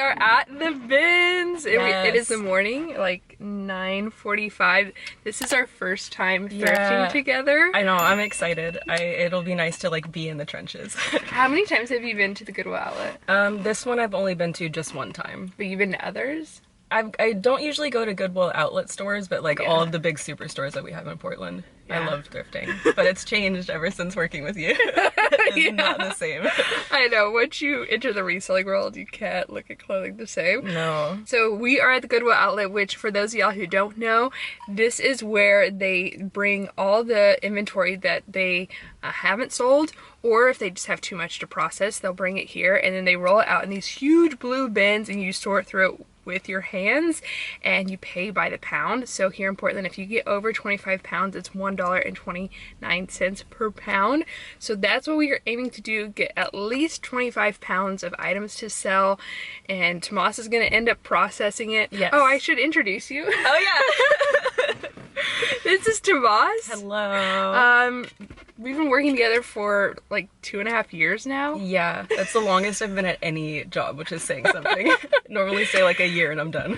are at the bins. Yes. It is the morning, like 9:45. This is our first time thrifting together. I know, I'm excited. It'll be nice to like be in the trenches. How many times have you been to the Goodwill outlet? This one I've only been to just one time. But you've been to others? I don't usually go to Goodwill outlet stores, but like all of the big superstores that we have in Portland. I love thrifting, but it's changed ever since working with you. It's not the same. I know, once you enter the reselling world, you can't look at clothing the same. No. So we are at the Goodwill outlet, which for those of y'all who don't know, this is where they bring all the inventory that they haven't sold, or if they just have too much to process, they'll bring it here and then they roll it out in these huge blue bins and you sort through it with your hands and you pay by the pound. So here in Portland, if you get over 25 pounds, it's $1.29 per pound. So that's what we are aiming to do, get at least 25 pounds of items to sell, and Tomas is going to end up processing it. Yes. Oh, I should introduce you. Oh yeah. This is Tomas. Hello. We've been working together for like 2.5 years now. Yeah, that's the longest I've been at any job, which is saying something. Normally say like a year and I'm done.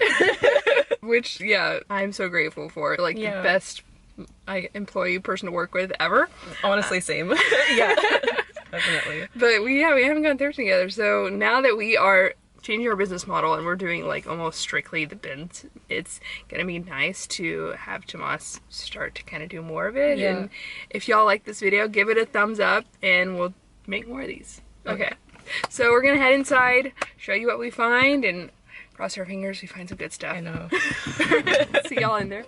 Which, yeah, I'm so grateful for. Like the best employee person to work with ever. Honestly, same. Yeah, definitely. But we haven't gone thrifting together. So now that we are changing our business model and we're doing like almost strictly the bins, it's gonna be nice to have Tomas start to kind of do more of it. Yeah. And if y'all like this video, give it a thumbs up and we'll make more of these. Okay. So we're gonna head inside, show you what we find, and cross our fingers we find some good stuff. I know. See y'all in there.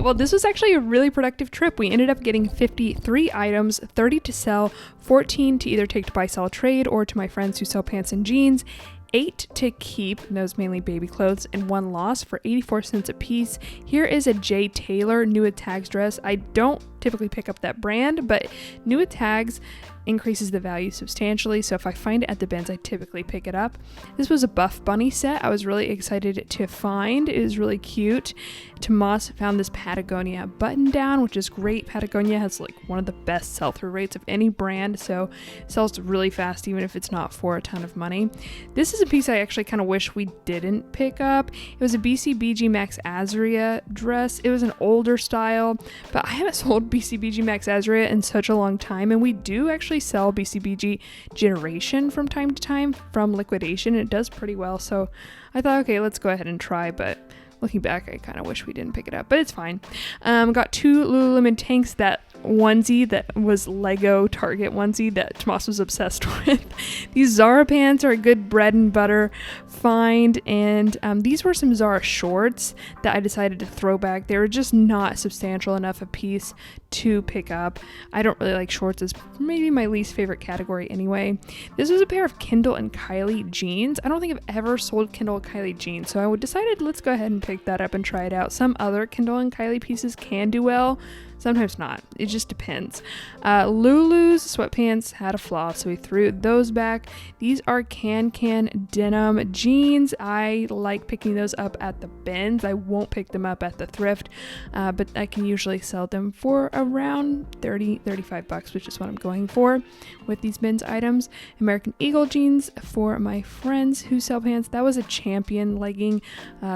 Well, this was actually a really productive trip. We ended up getting 53 items, 30 to sell, 14 to either take to buy, sell, trade, or to my friends who sell pants and jeans, 8 to keep, those mainly baby clothes, and 1 loss for 84 cents a piece. Here is a J. Taylor New with Tags dress. I don't typically pick up that brand, but New with Tags increases the value substantially, so if I find it at the bins, I typically pick it up. This was a Buff Bunny set I was really excited to find. It is really cute. Tomas found this Patagonia button down, which is great. Patagonia has like one of the best sell-through rates of any brand, so it sells really fast even if it's not for a ton of money. This is a piece I actually kind of wish we didn't pick up. It was a BCBG Max Azria dress. It was an older style, but I haven't sold BCBG Max Azria in such a long time, and we do actually sell BCBG Generation from time to time from liquidation. It does pretty well, so I thought, okay, let's go ahead and try, but looking back, I kind of wish we didn't pick it up, but it's fine. Got 2 Lululemon tanks, that onesie that was Lego Target onesie that Tomas was obsessed with. These Zara pants are a good bread and butter find, and these were some Zara shorts that I decided to throw back. They were just not substantial enough a piece to pick up. I don't really like shorts, as maybe my least favorite category anyway. This was a pair of Kendall and Kylie jeans. I don't think I've ever sold Kendall and Kylie jeans, so I decided let's go ahead and pick that up and try it out. Some other Kendall and Kylie pieces can do well, sometimes not. It just depends. Lulu's sweatpants had a flaw, so we threw those back. These are Can denim jeans. I like picking those up at the bins. I won't pick them up at the thrift, but I can usually sell them for around 35 bucks, which is what I'm going for with these men's items. American Eagle jeans for my friends who sell pants. That was a Champion legging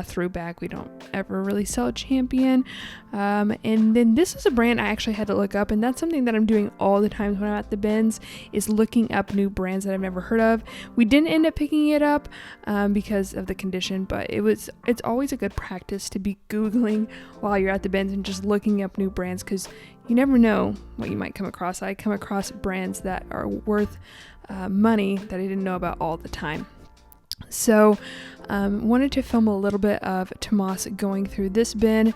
throwback. We don't ever really sell Champion. And then this is a brand I actually had to look up, and that's something that I'm doing all the time when I'm at the bins, is looking up new brands that I've never heard of. We didn't end up picking it up because of the condition, but it's always a good practice to be Googling while you're at the bins and just looking up new brands, because you never know what you might come across. I come across brands that are worth money that I didn't know about all the time. So wanted to film a little bit of Tomas going through this bin,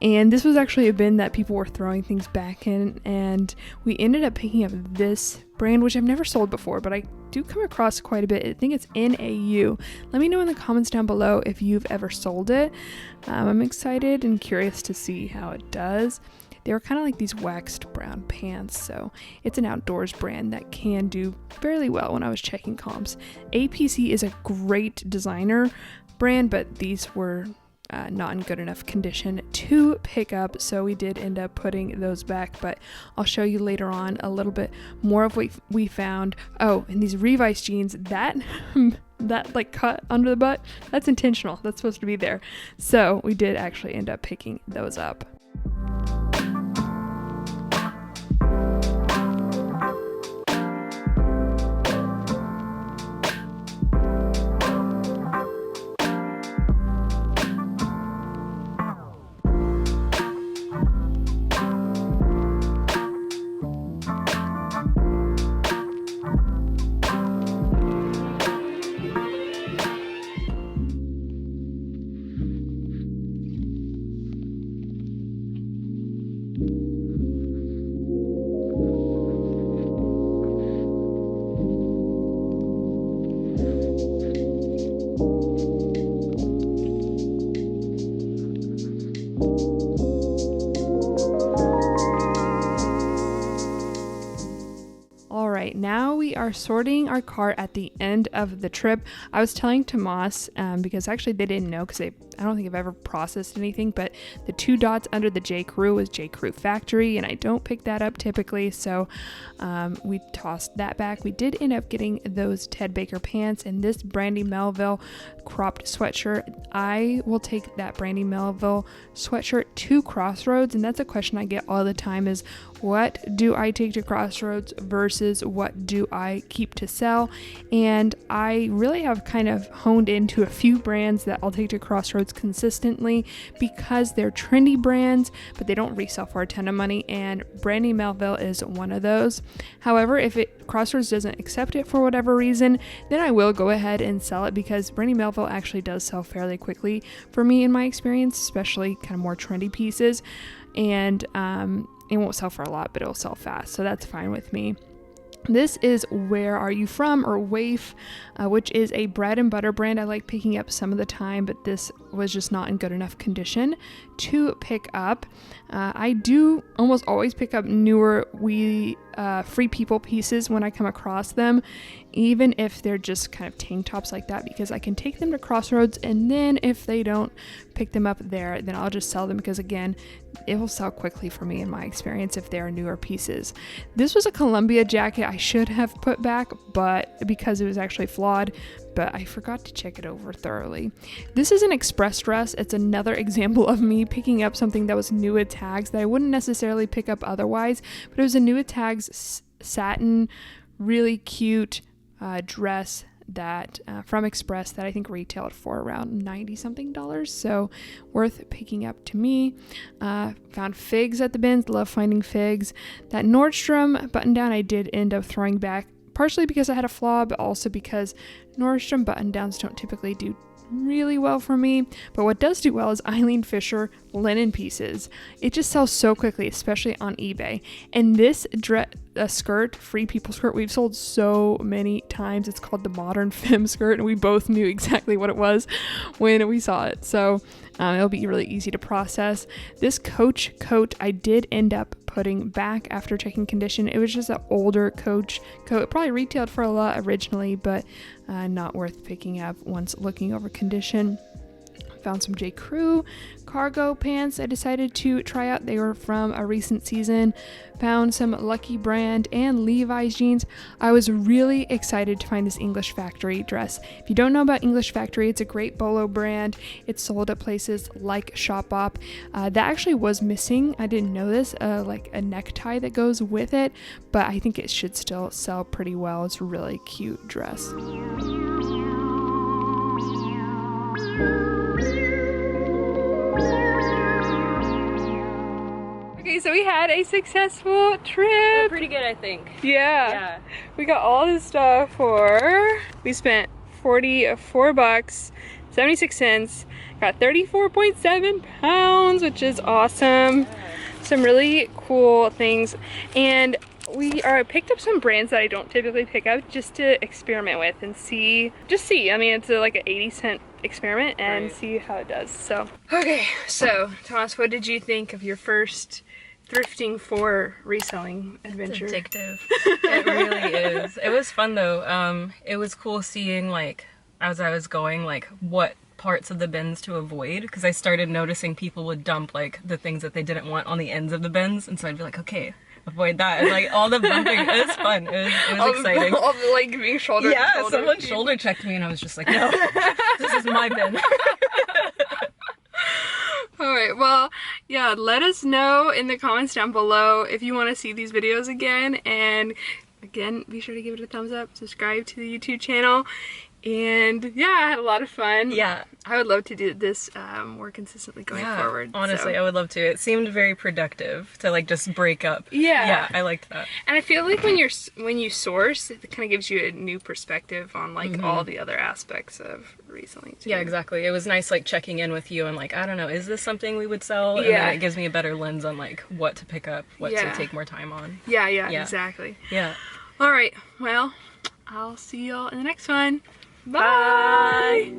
and this was actually a bin that people were throwing things back in, and we ended up picking up this brand, which I've never sold before, but I do come across quite a bit. I think it's NAU. Let me know in the comments down below if you've ever sold it. I'm excited and curious to see how it does. They were kind of like these waxed brown pants, so it's an outdoors brand that can do fairly well when I was checking comps. APC is a great designer brand, but these were not in good enough condition to pick up, so we did end up putting those back, but I'll show you later on a little bit more of what we found. Oh, and these Revice jeans, that like cut under the butt, that's intentional. That's supposed to be there. So we did actually end up picking those up. Now we are sorting our cart at the end of the trip. I was telling Tomas, because actually they didn't know, because I don't think I've ever processed anything, but the 2 dots under the J. Crew was J. Crew Factory, and I don't pick that up typically, so we tossed that back. We did end up getting those Ted Baker pants and this Brandy Melville cropped sweatshirt. I will take that Brandy Melville sweatshirt to Crossroads, and that's a question I get all the time, is what do I take to Crossroads versus what do I keep to sell? And I really have kind of honed into a few brands that I'll take to Crossroads consistently because they're trendy brands, but they don't resell for a ton of money, and Brandy Melville is one of those. However, if Crossroads doesn't accept it for whatever reason, then I will go ahead and sell it, because Brandy Melville actually does sell fairly quickly for me in my experience, especially kind of more trendy pieces, and it won't sell for a lot, but it'll sell fast, so that's fine with me. This is Where Are You From, or Waif, which is a bread and butter brand I like picking up some of the time, but this was just not in good enough condition to pick up. I do almost always pick up newer Free People pieces when I come across them, even if they're just kind of tank tops like that, because I can take them to Crossroads, and then if they don't pick them up there, then I'll just sell them, because again, it will sell quickly for me in my experience if they are newer pieces. This was a Columbia jacket I should have put back, but because it was actually flawed, but I forgot to check it over thoroughly. This is an express dress. It's another example of me picking up something that was new at Tags that I wouldn't necessarily pick up otherwise, but it was a new at Tags satin, really cute dress that from Express that I think retailed for around $90 something, so worth picking up to me. Found figs at the bins, love finding figs. That Nordstrom button down I did end up throwing back, partially because I had a flaw, but also because Nordstrom button downs don't typically do really well for me, but what does do well is Eileen Fisher linen pieces. It just sells so quickly, especially on eBay. And this skirt, Free People skirt, we've sold so many times. It's called the Modern Femme skirt, and we both knew exactly what it was when we saw it, so it'll be really easy to process. This Coach coat I did end up putting back after checking condition. It was just an older Coach coat. It probably retailed for a lot originally, but not worth picking up once looking over condition. Found some J. Crew cargo pants I decided to try out. They were from a recent season. Found some Lucky Brand and Levi's jeans. I was really excited to find this English Factory dress. If you don't know about English Factory, it's a great bolo brand. It's sold at places like Shopbop. That actually was missing. I didn't know this, like a necktie that goes with it, but I think it should still sell pretty well. It's a really cute dress. Okay, so we had a successful trip. Pretty good, I think. Yeah. We got all this stuff we spent 44 bucks, 76 cents. Got 34.7 pounds, which is awesome. Some really cool things. And we picked up some brands that I don't typically pick up just to experiment with and see. I mean, it's like an 80-cent experiment and see how it does. So, okay, so Thomas, what did you think of your first thrifting for reselling adventure? It's addictive. It really is. It was fun though. It was cool seeing, like, as I was going, like, what parts of the bins to avoid, because I started noticing people would dump like the things that they didn't want on the ends of the bins, and so I'd be like, okay, avoid that. And like all the bumping, it was fun. It was exciting. All the like being shoulder. Yeah, someone shoulder checked me, and I was just like, no, this is my bin. Alright, well, yeah, let us know in the comments down below if you want to see these videos again, and again, be sure to give it a thumbs up, subscribe to the YouTube channel, and yeah, I had a lot of fun. Yeah. I would love to do this more consistently going forward. Honestly, I would love to. It seemed very productive to like just break up. Yeah, I liked that. And I feel like when you source, it kind of gives you a new perspective on like all the other aspects of reselling too. Yeah, exactly. It was nice like checking in with you and like, I don't know, is this something we would sell? And then it gives me a better lens on like what to pick up, what to take more time on. Yeah, exactly. Yeah. All right, well, I'll see y'all in the next one. Bye.